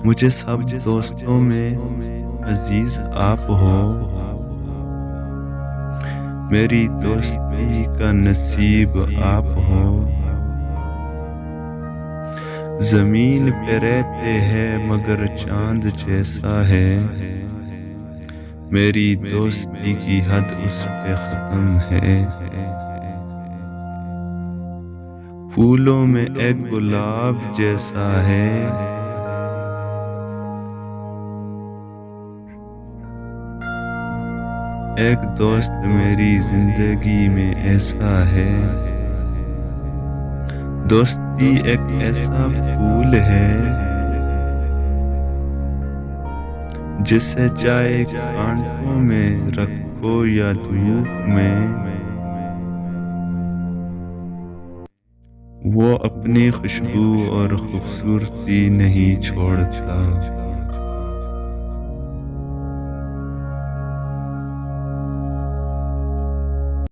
मुझे सब दोस्तों में अजीज आप हो। मेरी दोस्ती का नसीब आप हो। ज़मीन पे रहते हैं मगर चाँद जैसा है। मेरी दोस्ती की हद उस पे ख़त्म है। फूलों में एक गुलाब जैसा है। एक दोस्त मेरी ज़िंदगी में ऐसा है। दोस्ती एक ऐसा फूल है जिसे चाहे कांटों में रखो या धूप में, वो अपनी खुशबू और खूबसूरती नहीं छोड़ता।